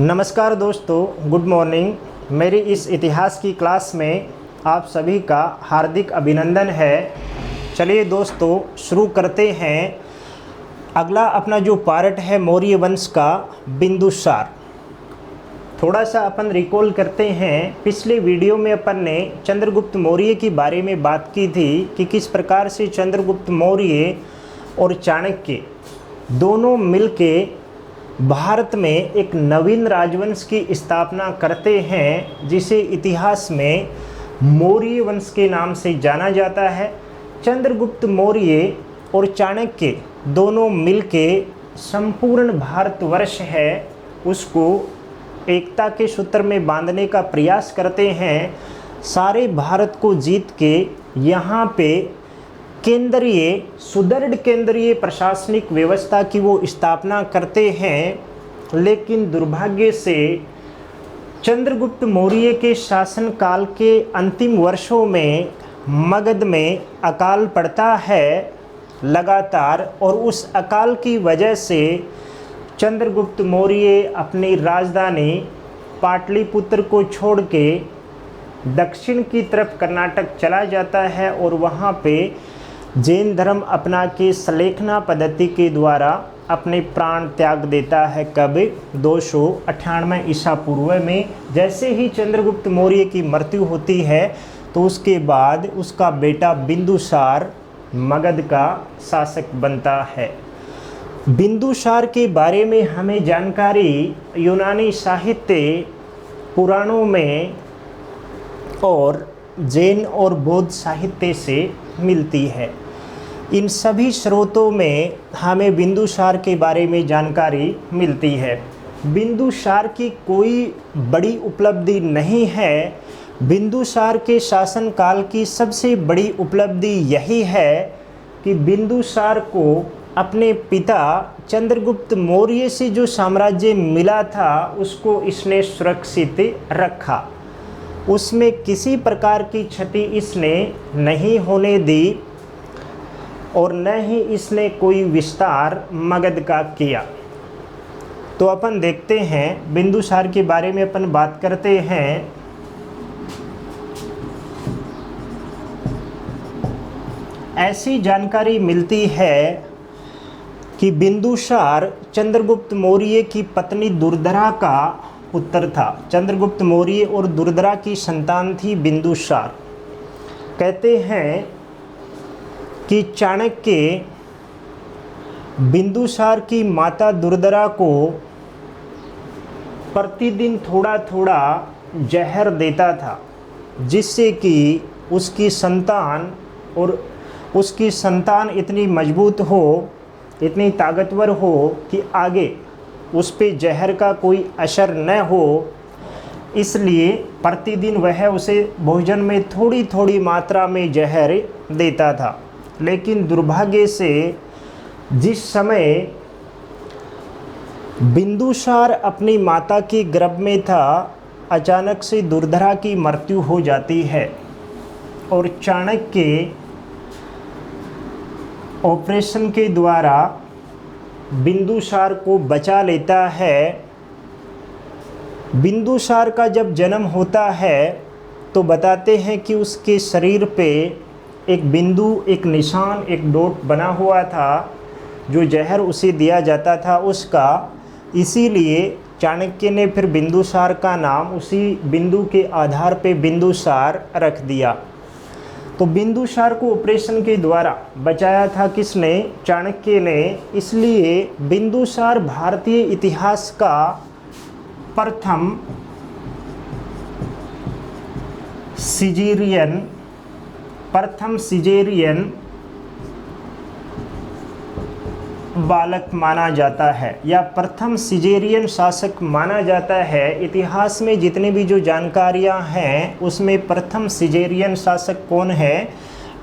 नमस्कार दोस्तों, good morning. मेरी इस इतिहास की क्लास में आप सभी का हार्दिक अभिनंदन है। चलिए दोस्तों, शुरू करते हैं। अगला अपना जो पार्ट है मौर्य वंश का, बिंदुसार। थोड़ा सा अपन रिकॉल करते हैं। पिछले वीडियो में अपन ने चंद्रगुप्त मौर्य के बारे में बात की थी कि किस प्रकार से चंद्रगुप्त मौर्य और चाणक्य दोनों मिलके भारत में एक नवीन राजवंश की स्थापना करते हैं, जिसे इतिहास में मौर्य वंश के नाम से जाना जाता है। चंद्रगुप्त मौर्य और चाणक्य दोनों मिलके संपूर्ण भारतवर्ष है उसको एकता के सूत्र में बांधने का प्रयास करते हैं। सारे भारत को जीत के यहाँ पे केंद्रीय सुदृढ़ केंद्रीय प्रशासनिक व्यवस्था की वो स्थापना करते हैं। लेकिन दुर्भाग्य से चंद्रगुप्त मौर्य के शासनकाल के अंतिम वर्षों में मगध में अकाल पड़ता है लगातार, और उस अकाल की वजह से चंद्रगुप्त मौर्य अपनी राजधानी पाटलिपुत्र को छोड़ के दक्षिण की तरफ कर्नाटक चला जाता है और वहाँ पे जैन धर्म अपना के सलेखना पद्धति के द्वारा अपने प्राण त्याग देता है। कब? 298 ईसा पूर्व में। जैसे ही चंद्रगुप्त मौर्य की मृत्यु होती है तो उसके बाद उसका बेटा बिंदुसार मगध का शासक बनता है। बिंदुसार के बारे में हमें जानकारी यूनानी साहित्य, पुराणों में और जैन और बौद्ध साहित्य से मिलती है। इन सभी स्रोतों में हमें बिंदुसार के बारे में जानकारी मिलती है। बिंदुसार की कोई बड़ी उपलब्धि नहीं है। बिंदुसार के शासनकाल की सबसे बड़ी उपलब्धि यही है कि बिंदुसार को अपने पिता चंद्रगुप्त मौर्य से जो साम्राज्य मिला था उसको इसने सुरक्षित रखा। उसमें किसी प्रकार की क्षति इसने नहीं होने दी और न ही इसने कोई विस्तार मगध का किया। तो अपन देखते हैं, बिंदुसार के बारे में अपन बात करते हैं। ऐसी जानकारी मिलती है कि बिंदुसार चंद्रगुप्त मौर्य की पत्नी दुर्धरा का पुत्र था। चंद्रगुप्त मौर्य और दुर्धरा की संतान थी बिंदुसार। कहते हैं कि चाणक्य बिंदुसार की माता दुर्धरा को प्रतिदिन थोड़ा थोड़ा जहर देता था, जिससे कि उसकी संतान इतनी मजबूत हो, इतनी ताकतवर हो कि आगे उस पे जहर का कोई असर न हो। इसलिए प्रतिदिन वह उसे भोजन में थोड़ी थोड़ी मात्रा में जहर देता था। लेकिन दुर्भाग्य से जिस समय बिंदुसार अपनी माता के गर्भ में था, अचानक से दुर्धरा की मृत्यु हो जाती है और चाणक्य ऑपरेशन के द्वारा बिंदुसार को बचा लेता है। बिंदुसार का जब जन्म होता है तो बताते हैं कि उसके शरीर पे एक बिंदु, एक निशान, एक डॉट बना हुआ था जो जहर उसे दिया जाता था उसका। इसीलिए चाणक्य ने फिर बिंदुसार का नाम उसी बिंदु के आधार पे बिंदुसार रख दिया। तो बिंदुसार को ऑपरेशन के द्वारा बचाया था किसने? चाणक्य ने। इसलिए बिंदुसार भारतीय इतिहास का प्रथम सिजेरियन बालक माना जाता है या प्रथम सिजेरियन शासक माना जाता है। इतिहास में जितनी भी जो जानकारियां हैं उसमें प्रथम सिजेरियन शासक कौन है?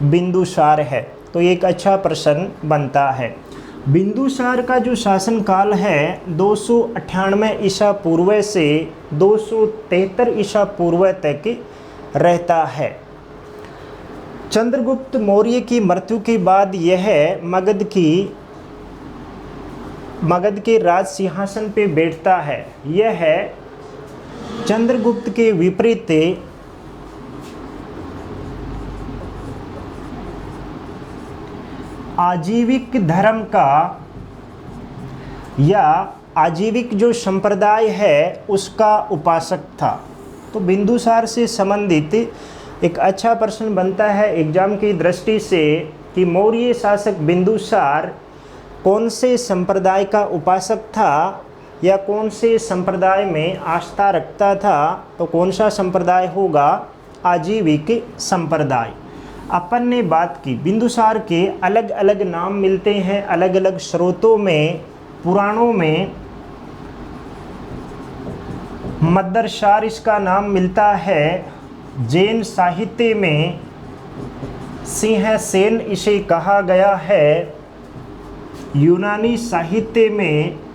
बिंदुसार है। तो एक अच्छा प्रश्न बनता है। बिंदुसार का जो शासनकाल है 298 ईसा पूर्व से 273 ईसा पूर्व तक रहता है। चंद्रगुप्त मौर्य की मृत्यु के बाद यह मगध की मगध के राज सिंहासन पे बैठता है। यह है चंद्रगुप्त के विपरीत आजीविक धर्म का या आजीविक जो संप्रदाय है उसका उपासक था। तो बिंदुसार से संबंधित एक अच्छा प्रश्न बनता है एग्जाम की दृष्टि से कि मौर्य शासक बिंदुसार कौन से संप्रदाय का उपासक था या कौन से संप्रदाय में आस्था रखता था। तो कौन सा संप्रदाय होगा? आजीविक संप्रदाय। अपन ने बात की बिंदुसार के अलग अलग नाम मिलते हैं अलग अलग स्रोतों में, पुराणों में मद्दरशार इसका नाम मिलता है, जैन साहित्य में सिंहसेन इसे कहा गया है, यूनानी साहित्य में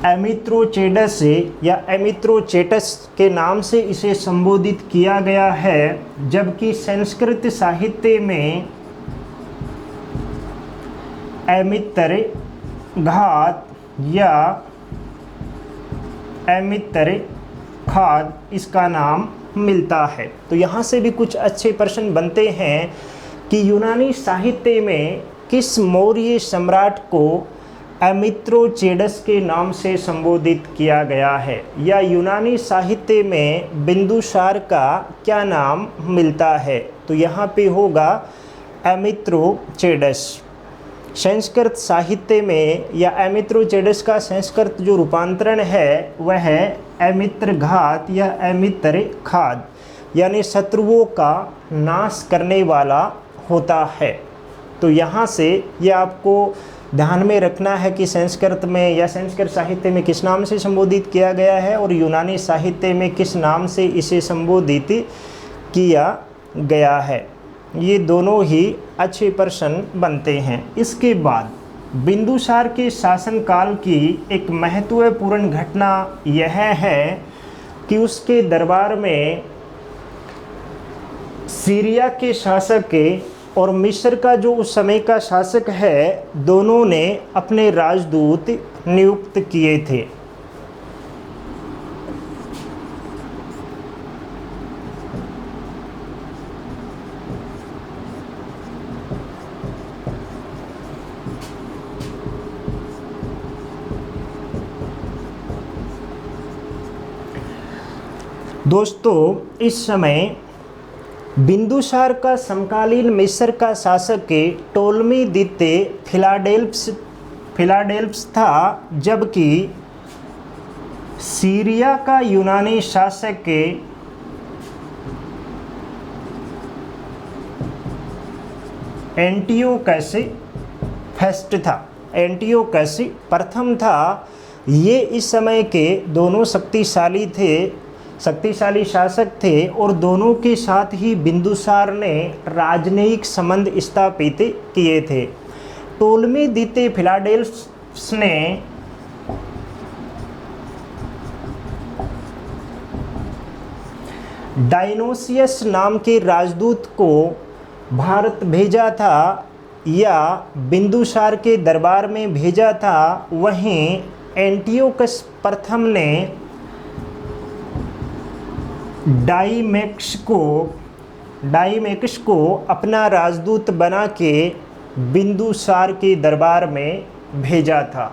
एमित्रोचेडस या एमित्रोचेटस के नाम से इसे संबोधित किया गया है, जबकि संस्कृत साहित्य में एमित्र घात या एमित्र खाद इसका नाम मिलता है। तो यहाँ से भी कुछ अच्छे प्रश्न बनते हैं कि यूनानी साहित्य में किस मौर्य सम्राट को एमित्रोचेडस के नाम से संबोधित किया गया है, या यूनानी साहित्य में बिंदुसार का क्या नाम मिलता है। तो यहाँ पे होगा एमित्रोचेडस। संस्कृत साहित्य में या एमित्रोचेडस का संस्कृत जो रूपांतरण है वह है एमित्र घात या एमित्र खाद, यानी शत्रुओं का नाश करने वाला होता है। तो यहाँ से यह आपको ध्यान में रखना है कि संस्कृत में या संस्कृत साहित्य में किस नाम से संबोधित किया गया है और यूनानी साहित्य में किस नाम से इसे संबोधित किया गया है। ये दोनों ही अच्छे प्रश्न बनते हैं। इसके बाद बिंदुसार के शासनकाल की एक महत्वपूर्ण घटना यह है कि उसके दरबार में सीरिया के शासक और मिस्र का जो उस समय का शासक है, दोनों ने अपने राजदूत नियुक्त किए थे। दोस्तों, इस समय बिंदुसार का समकालीन मिस्र का शासक टोलमी द्वितीय फिलाडेल्फस था, जबकि सीरिया का यूनानी शासक एंटियोकस फर्स्ट था, एंटियोकस प्रथम था। ये इस समय के दोनों शक्तिशाली शासक थे और दोनों के साथ ही बिंदुसार ने राजनयिक संबंध स्थापित किए थे। टोलमी द्वितीय फिलाडेल्फस ने डायनोसियस नाम के राजदूत को भारत भेजा था या बिंदुसार के दरबार में भेजा था। वहीं एंटियोकस प्रथम ने डाइमेक्स को अपना राजदूत बना के बिंदुसार के दरबार में भेजा था।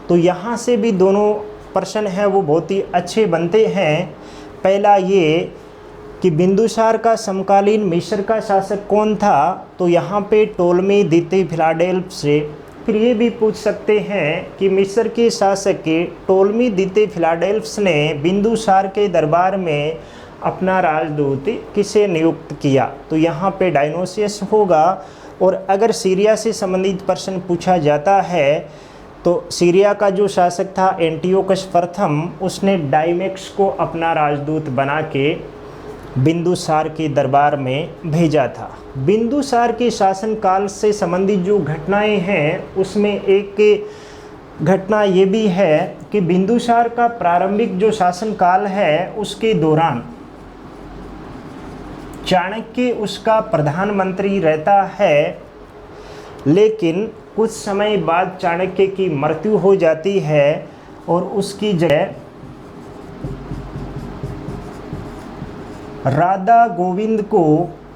तो यहाँ से भी दोनों प्रश्न हैं वो बहुत ही अच्छे बनते हैं। पहला ये कि बिंदुसार का समकालीन मिस्र का शासक कौन था, तो यहाँ पे टोलमी द्वितीय फिलाडेल्फस से। फिर ये भी पूछ सकते हैं कि मिस्र के शासक टोलमी द्वितीय फिलाडेल्फस ने बिंदुसार के दरबार में अपना राजदूत किसे नियुक्त किया, तो यहाँ पे डायनोसियस होगा। और अगर सीरिया से संबंधित प्रश्न पूछा जाता है तो सीरिया का जो शासक था एंटियोकस प्रथम, उसने डाइमेक्स को अपना राजदूत बना के बिंदुसार के दरबार में भेजा था। बिंदुसार के शासनकाल से संबंधित जो घटनाएं हैं उसमें एक घटना ये भी है कि बिंदुसार का प्रारंभिक जो शासनकाल है उसके दौरान चाणक्य उसका प्रधानमंत्री रहता है। लेकिन कुछ समय बाद चाणक्य की मृत्यु हो जाती है और उसकी जगह राधा गोविंद को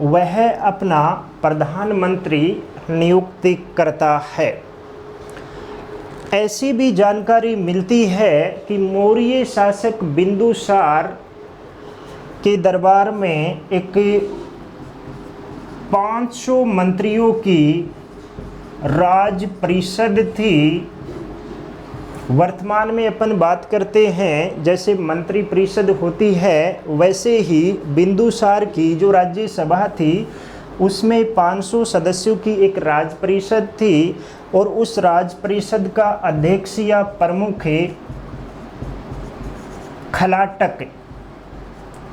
वह अपना प्रधानमंत्री नियुक्त करता है। ऐसी भी जानकारी मिलती है कि मौर्य शासक बिंदुसार के दरबार में एक 500 मंत्रियों की राज परिषद थी। वर्तमान में अपन बात करते हैं जैसे मंत्री परिषद होती है, वैसे ही बिंदुसार की जो राज्यसभा थी उसमें 500 सदस्यों की एक राज परिषद थी और उस राज परिषद का अध्यक्ष या प्रमुख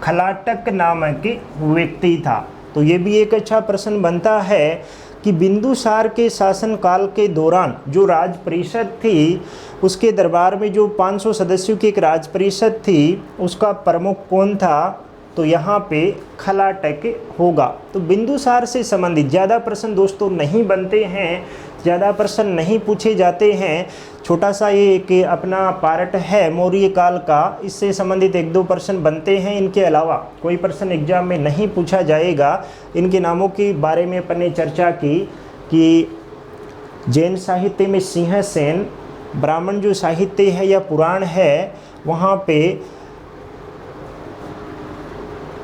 खलाटक नामक व्यक्ति था। तो ये भी एक अच्छा प्रश्न बनता है कि बिंदुसार के शासनकाल के दौरान जो राज परिषद थी उसके दरबार में जो 500 सदस्यों की एक राज परिषद थी उसका प्रमुख कौन था, तो यहाँ पे खलाटक होगा। तो बिंदुसार से संबंधित ज़्यादा प्रश्न दोस्तों नहीं बनते हैं, ज़्यादा प्रश्न नहीं पूछे जाते हैं। छोटा सा ये एक अपना पार्ट है मौर्य काल का, इससे संबंधित 1-2 प्रश्न बनते हैं। इनके अलावा कोई प्रश्न एग्जाम में नहीं पूछा जाएगा। इनके नामों के बारे में अपन ने चर्चा की कि जैन साहित्य में सिंहसेन, ब्राह्मण जो साहित्य है या पुराण है वहाँ पे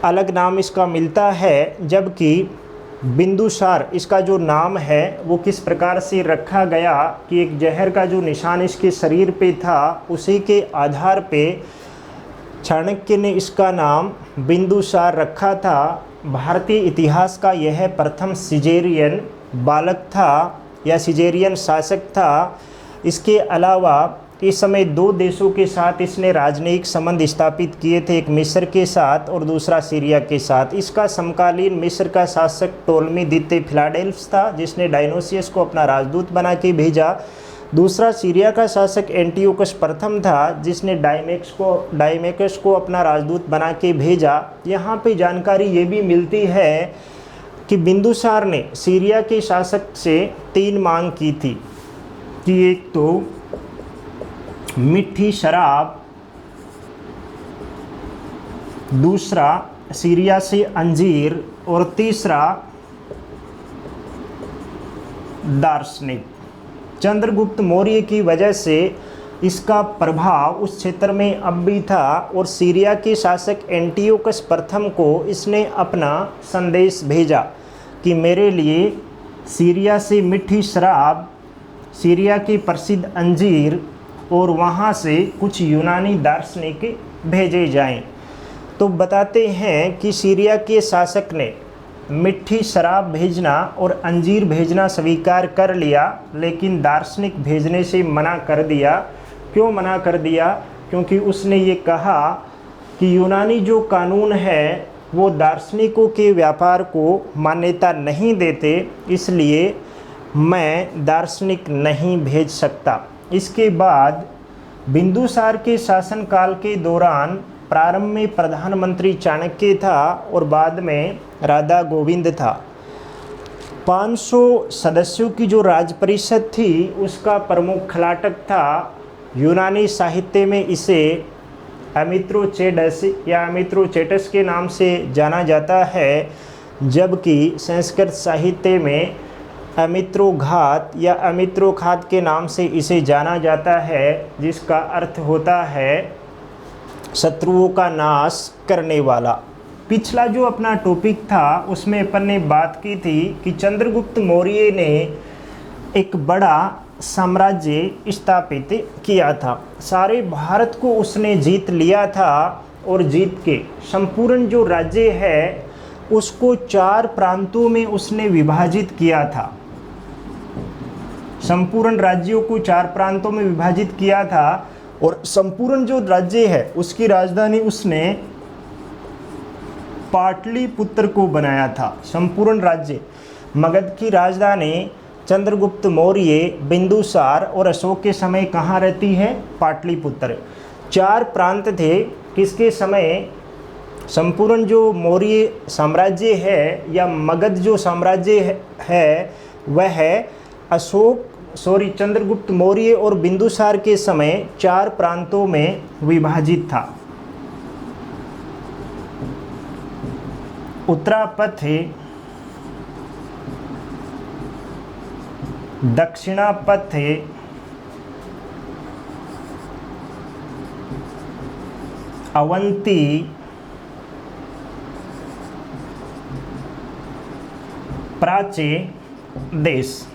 अलग नाम इसका मिलता है, जबकि बिंदुसार इसका जो नाम है वो किस प्रकार से रखा गया कि एक जहर का जो निशान इसके शरीर पे था उसी के आधार पे चाणक्य ने इसका नाम बिंदुसार रखा था। भारतीय इतिहास का यह प्रथम सिजेरियन बालक था या सिजेरियन शासक था। इसके अलावा इस समय 2 देशों के साथ इसने राजनयिक संबंध स्थापित किए थे, एक मिस्र के साथ और दूसरा सीरिया के साथ। इसका समकालीन मिस्र का शासक टोलमी द्वितीय फिलाडेल्फस था जिसने डायनोसियस को अपना राजदूत बना के भेजा। दूसरा सीरिया का शासक एंटियोकस प्रथम था जिसने डायमेकस को अपना राजदूत बना के भेजा। यहाँ पे जानकारी ये भी मिलती है कि बिंदुसार ने सीरिया के शासक से 3 मांग की थी कि एक तो मीठी शराब, दूसरा सीरिया से अंजीर और तीसरा दार्शनिक। चंद्रगुप्त मौर्य की वजह से इसका प्रभाव उस क्षेत्र में अब भी था और सीरिया के शासक एंटियोकस प्रथम को इसने अपना संदेश भेजा कि मेरे लिए सीरिया से मीठी शराब, सीरिया की प्रसिद्ध अंजीर और वहाँ से कुछ यूनानी दार्शनिक भेजे जाएं। तो बताते हैं कि सीरिया के शासक ने मीठी शराब भेजना और अंजीर भेजना स्वीकार कर लिया, लेकिन दार्शनिक भेजने से मना कर दिया। क्यों मना कर दिया? क्योंकि उसने ये कहा कि यूनानी जो कानून है वो दार्शनिकों के व्यापार को मान्यता नहीं देते, इसलिए मैं दार्शनिक नहीं भेज सकता। इसके बाद बिंदुसार के शासनकाल के दौरान प्रारंभ में प्रधानमंत्री चाणक्य था और बाद में राधा गोविंद था। 500 सदस्यों की जो राज परिषद थी उसका प्रमुख खलाटक था। यूनानी साहित्य में इसे अमित्रोचेटस या अमित्रोचेटस के नाम से जाना जाता है, जबकि संस्कृत साहित्य में अमित्रोघात या अमित्रोखात के नाम से इसे जाना जाता है, जिसका अर्थ होता है शत्रुओं का नाश करने वाला। पिछला जो अपना टॉपिक था उसमें अपन ने बात की थी कि चंद्रगुप्त मौर्य ने एक बड़ा साम्राज्य स्थापित किया था। सारे भारत को उसने जीत लिया था और जीत के संपूर्ण जो राज्य है उसको 4 प्रांतों में उसने विभाजित किया था। संपूर्ण राज्यों को 4 प्रांतों में विभाजित किया था और संपूर्ण जो राज्य है उसकी राजधानी उसने पाटलिपुत्र को बनाया था। संपूर्ण राज्य मगध की राजधानी चंद्रगुप्त मौर्य, बिंदुसार और अशोक के समय कहाँ रहती है? पाटलिपुत्र। 4 प्रांत थे किसके समय? संपूर्ण जो मौर्य साम्राज्य है या मगध जो साम्राज्य है वह चंद्रगुप्त मौर्य और बिंदुसार के समय 4 प्रांतों में विभाजित था। उत्तरापथ, दक्षिणापथ, अवंती, प्राच्य देश,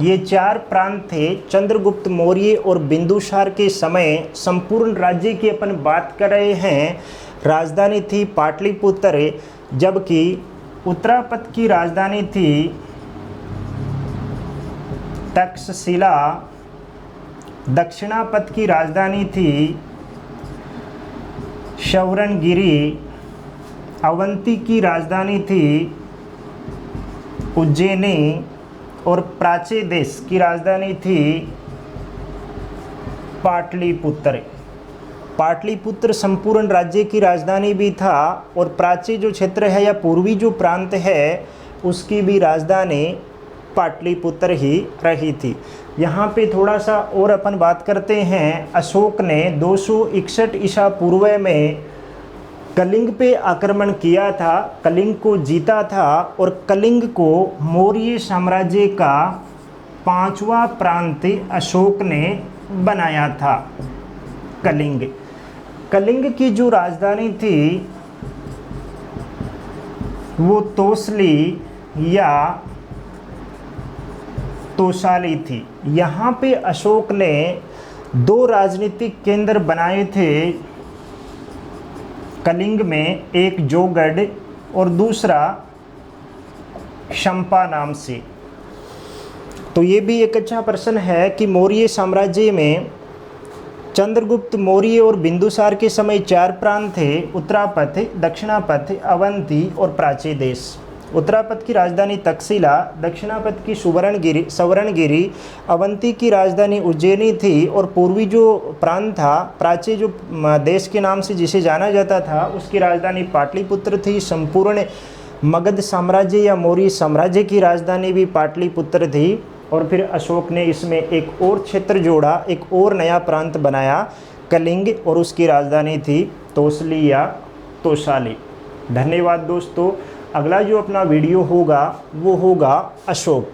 ये 4 प्रांत थे चंद्रगुप्त मौर्य और बिंदुसार के समय। संपूर्ण राज्य की अपन बात कर रहे हैं। राजधानी थी पाटलिपुत्र, जबकि उत्तरापथ की राजधानी थी तक्षशिला, दक्षिणापथ की राजधानी थी शौरणगिरी, अवंती की राजधानी थी उज्जैनी और प्राच्य देश की राजधानी थी पाटलिपुत्र। पाटलिपुत्र संपूर्ण राज्य की राजधानी भी था और प्राच्य जो क्षेत्र है या पूर्वी जो प्रांत है उसकी भी राजधानी पाटलिपुत्र ही रही थी। यहाँ पे थोड़ा सा और अपन बात करते हैं। अशोक ने 261 ईसा पूर्व में कलिंग पे आक्रमण किया था, कलिंग को जीता था और कलिंग को मौर्य साम्राज्य का 5वां प्रांत अशोक ने बनाया था। कलिंग की जो राजधानी थी वो तोसली या तोसाली थी। यहाँ पे अशोक ने 2 राजनीतिक केंद्र बनाए थे कलिंग में, एक जोगढ़ और दूसरा शंपा नाम से। तो ये भी एक अच्छा प्रश्न है कि मौर्य साम्राज्य में चंद्रगुप्त मौर्य और बिंदुसार के समय 4 प्रांत थे, उत्तरापथ, दक्षिणापथ, अवंती और प्राच्य देश। उत्तरापथ की राजधानी तक्षशिला, दक्षिणापथ की सवर्णगिरी, अवंती की राजधानी उज्जैनी थी और पूर्वी जो प्रांत था, प्राच्य जो देश के नाम से जिसे जाना जाता था, उसकी राजधानी पाटलिपुत्र थी। संपूर्ण मगध साम्राज्य या मौर्य साम्राज्य की राजधानी भी पाटलिपुत्र थी। और फिर अशोक ने इसमें एक और क्षेत्र जोड़ा, एक और नया प्रांत बनाया कलिंग, और उसकी राजधानी थी तोसली या तोसाली। धन्यवाद दोस्तों। अगला जो अपना वीडियो होगा वो होगा अशोक,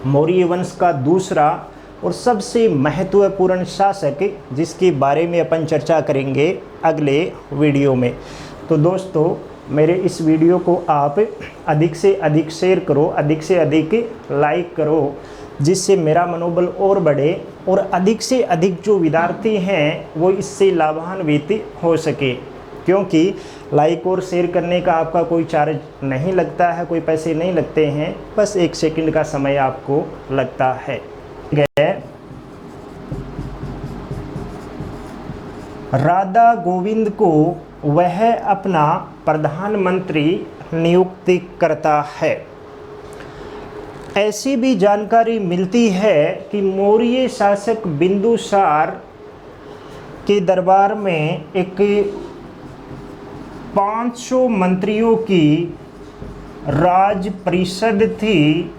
मौर्य वंश का दूसरा और सबसे महत्वपूर्ण शासक, जिसके बारे में अपन चर्चा करेंगे अगले वीडियो में। तो दोस्तों मेरे इस वीडियो को आप अधिक से अधिक शेयर करो, अधिक से अधिक लाइक करो, जिससे मेरा मनोबल और बढ़े और अधिक से अधिक जो विद्यार्थी हैं वो इससे लाभान्वित हो सके। क्योंकि लाइक और शेयर करने का आपका कोई चार्ज नहीं लगता है, कोई पैसे नहीं लगते हैं, बस 1 सेकंड का समय आपको लगता है। राधा गोविंद को वह अपना प्रधानमंत्री नियुक्त करता है। ऐसी भी जानकारी मिलती है कि मौर्य शासक बिंदुसार के दरबार में एक 500 मंत्रियों की राज परिषद थी।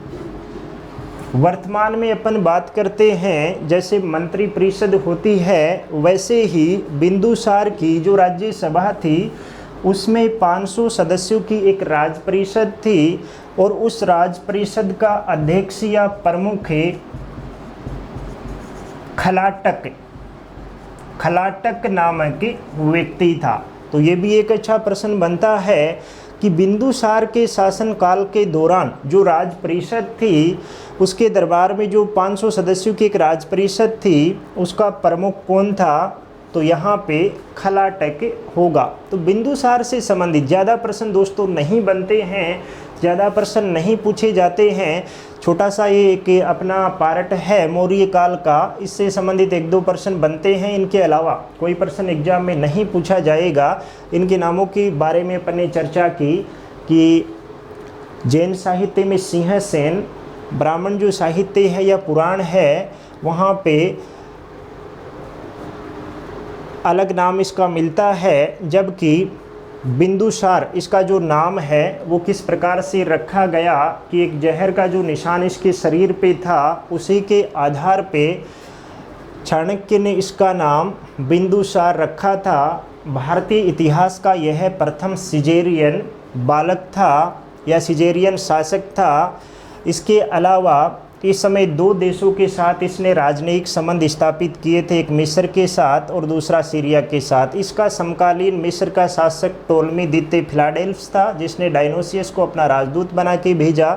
वर्तमान में अपन बात करते हैं जैसे मंत्री परिषद होती है, वैसे ही बिंदुसार की जो राज्यसभा थी उसमें 500 सदस्यों की एक राज परिषद थी और उस राज परिषद का अध्यक्ष या प्रमुख खलाटक नामक व्यक्ति था। तो ये भी एक अच्छा प्रश्न बनता है कि बिंदुसार के शासनकाल के दौरान जो राज परिषद थी, उसके दरबार में जो 500 सदस्यों की एक राज परिषद थी, उसका प्रमुख कौन था? तो यहाँ पे खलाटक होगा। तो बिंदुसार से संबंधित ज़्यादा प्रश्न दोस्तों नहीं बनते हैं, ज़्यादा प्रश्न नहीं पूछे जाते हैं। छोटा सा ये एक अपना पार्ट है मौर्य काल का, इससे संबंधित 1-2 प्रश्न बनते हैं। इनके अलावा कोई प्रश्न एग्जाम में नहीं पूछा जाएगा। इनके नामों के बारे में अपन ने चर्चा की कि जैन साहित्य में सिंहसेन, ब्राह्मण जो साहित्य है या पुराण है वहाँ पे अलग नाम इसका मिलता है, जबकि बिंदुसार इसका जो नाम है वो किस प्रकार से रखा गया कि एक जहर का जो निशान इसके शरीर पे था, उसी के आधार पे चाणक्य ने इसका नाम बिंदुसार रखा था। भारतीय इतिहास का यह प्रथम सिजेरियन बालक था या सिजेरियन शासक था। इसके अलावा इस समय दो देशों के साथ इसने राजनयिक संबंध स्थापित किए थे, एक मिस्र के साथ और दूसरा सीरिया के साथ। इसका समकालीन मिस्र का शासक टोलमी द्वितीय फिलाडेल्फस था, जिसने डायनोसियस को अपना राजदूत बना के भेजा।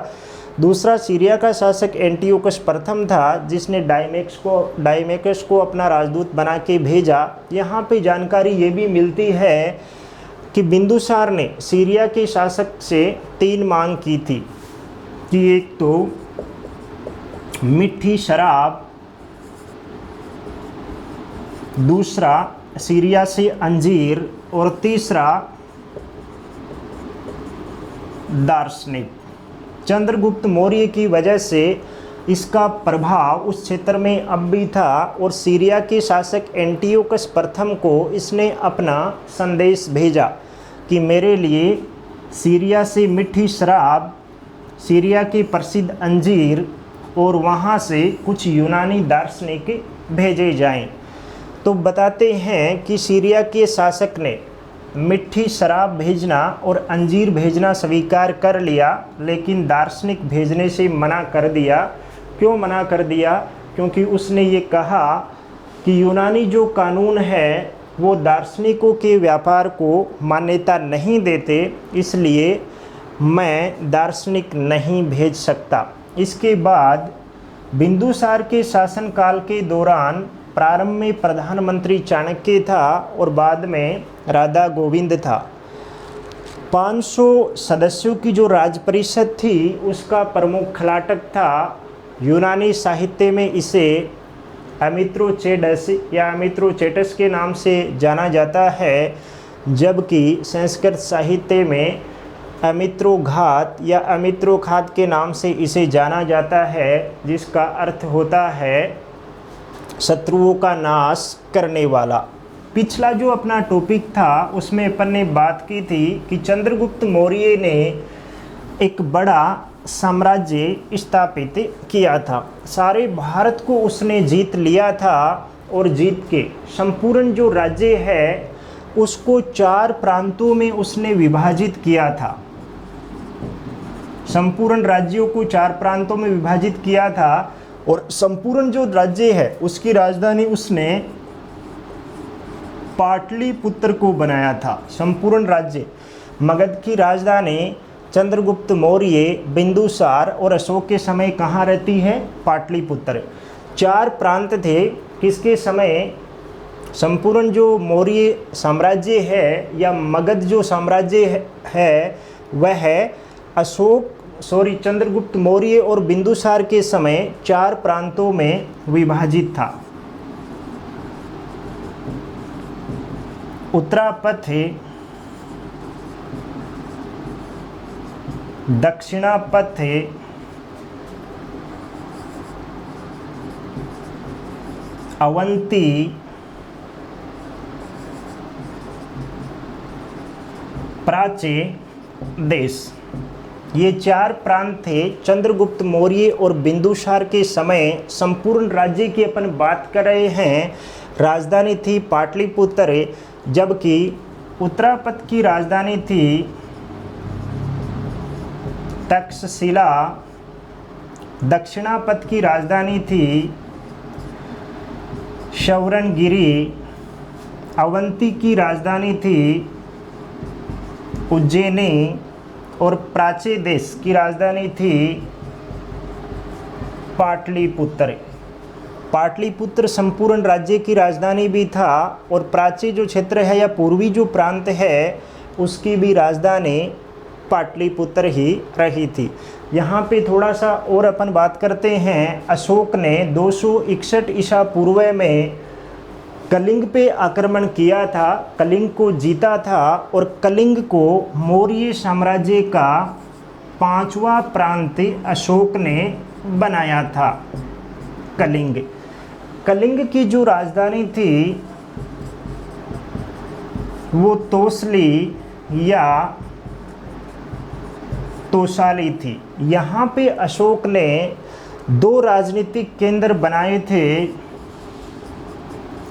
दूसरा सीरिया का शासक एंटियोकस प्रथम था, जिसने डायमेकस को अपना राजदूत बना के भेजा। यहाँ पे जानकारी ये भी मिलती है कि बिंदुसार ने सीरिया के शासक से 3 मांग की थी कि एक तो मीठी शराब, दूसरा सीरिया से अंजीर और तीसरा दार्शनिक। चंद्रगुप्त मौर्य की वजह से इसका प्रभाव उस क्षेत्र में अब भी था और सीरिया के शासक एंटियोकस प्रथम को इसने अपना संदेश भेजा कि मेरे लिए सीरिया से मीठी शराब, सीरिया के प्रसिद्ध अंजीर और वहाँ से कुछ यूनानी दार्शनिक भेजे जाएं। तो बताते हैं कि सीरिया के शासक ने मीठी शराब भेजना और अंजीर भेजना स्वीकार कर लिया, लेकिन दार्शनिक भेजने से मना कर दिया। क्यों मना कर दिया? क्योंकि उसने ये कहा कि यूनानी जो कानून है वो दार्शनिकों के व्यापार को मान्यता नहीं देते, इसलिए मैं दार्शनिक नहीं भेज सकता। इसके बाद बिंदुसार के शासनकाल के दौरान प्रारंभ में प्रधानमंत्री चाणक्य था और बाद में राधा गोविंद था। 500 सदस्यों की जो राज परिषद थी उसका प्रमुख खलाटक था। यूनानी साहित्य में इसे अमित्रोचेटस या अमित्रोचेटस के नाम से जाना जाता है, जबकि संस्कृत साहित्य में अमित्रोघात या अमित्रोखात के नाम से इसे जाना जाता है, जिसका अर्थ होता है शत्रुओं का नाश करने वाला। पिछला जो अपना टॉपिक था उसमें अपन ने बात की थी कि चंद्रगुप्त मौर्य ने एक बड़ा साम्राज्य स्थापित किया था। सारे भारत को उसने जीत लिया था और जीत के संपूर्ण जो राज्य है उसको 4 प्रांतों में उसने विभाजित किया था। संपूर्ण राज्यों को 4 प्रांतों में विभाजित किया था और संपूर्ण जो राज्य है उसकी राजधानी उसने पाटलिपुत्र को बनाया था। संपूर्ण राज्य मगध की राजधानी चंद्रगुप्त मौर्य, बिंदुसार और अशोक के समय कहाँ रहती है? पाटलिपुत्र। 4 प्रांत थे किसके समय? संपूर्ण जो मौर्य साम्राज्य है या मगध जो साम्राज्य है वह चंद्रगुप्त मौर्य और बिंदुसार के समय 4 प्रांतों में विभाजित था। उत्तरापथ, दक्षिणापथ, अवंती, प्राच्य देश, ये 4 प्रांत थे चंद्रगुप्त मौर्य और बिंदुसार के समय। संपूर्ण राज्य की अपन बात कर रहे हैं। राजधानी थी पाटलिपुत्र, जबकि उत्तरापथ की राजधानी थी तक्षशिला, दक्षिणापथ की राजधानी थी शौरणगिरी, अवंती की राजधानी थी उज्जैनी और प्राच्य देश की राजधानी थी पाटलिपुत्र। पाटलिपुत्र संपूर्ण राज्य की राजधानी भी था और प्राच्य जो क्षेत्र है या पूर्वी जो प्रांत है उसकी भी राजधानी पाटलिपुत्र ही रही थी। यहाँ पे थोड़ा सा और अपन बात करते हैं। अशोक ने 261 ईसा पूर्व में कलिंग पे आक्रमण किया था, कलिंग को जीता था और कलिंग को मौर्य साम्राज्य का 5वां प्रांत अशोक ने बनाया था। कलिंग की जो राजधानी थी वो तोसली या तोसाली थी। यहाँ पे अशोक ने दो राजनीतिक केंद्र बनाए थे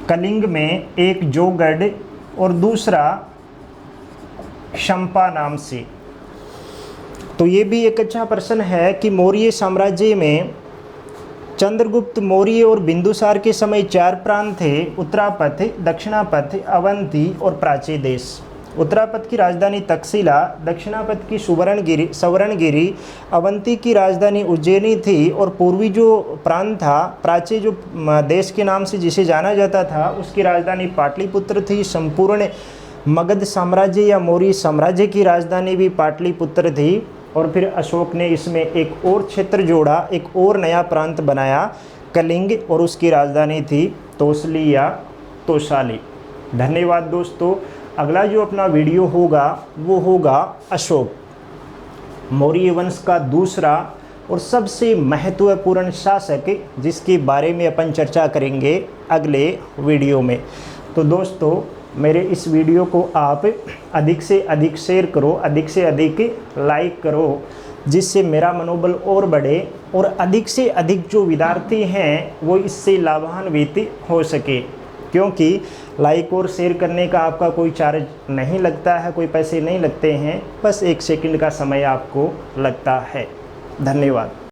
कलिंग में, एक जोगढ़ और दूसरा शंपा नाम से। तो ये भी एक अच्छा प्रश्न है कि मौर्य साम्राज्य में चंद्रगुप्त मौर्य और बिंदुसार के समय 4 प्रांत थे, उत्तरापथ, दक्षिणापथ, अवंती और प्राच्य देश। उत्तरापथ की राजधानी तक्षशिला, दक्षिणापथ की सुवर्णगिरी, अवंती की राजधानी उज्जैनी थी और पूर्वी जो प्रांत था, प्राच्य जो देश के नाम से जिसे जाना जाता था, उसकी राजधानी पाटलिपुत्र थी। संपूर्ण मगध साम्राज्य या मौर्य साम्राज्य की राजधानी भी पाटलिपुत्र थी। और फिर अशोक ने इसमें एक और क्षेत्र जोड़ा, एक और नया प्रांत बनाया कलिंग, और उसकी राजधानी थी तोसली या तोसाली। धन्यवाद दोस्तों। अगला जो अपना वीडियो होगा वो होगा अशोक, मौर्य वंश का दूसरा और सबसे महत्वपूर्ण शासक, जिसके बारे में अपन चर्चा करेंगे अगले वीडियो में। तो दोस्तों मेरे इस वीडियो को आप अधिक से अधिक शेयर करो, अधिक से अधिक लाइक करो, जिससे मेरा मनोबल और बढ़े और अधिक से अधिक जो विद्यार्थी हैं वो इससे लाभान्वित हो सके। क्योंकि लाइक और शेयर करने का आपका कोई चार्ज नहीं लगता है, कोई पैसे नहीं लगते हैं, बस 1 सेकंड का समय आपको लगता है। धन्यवाद।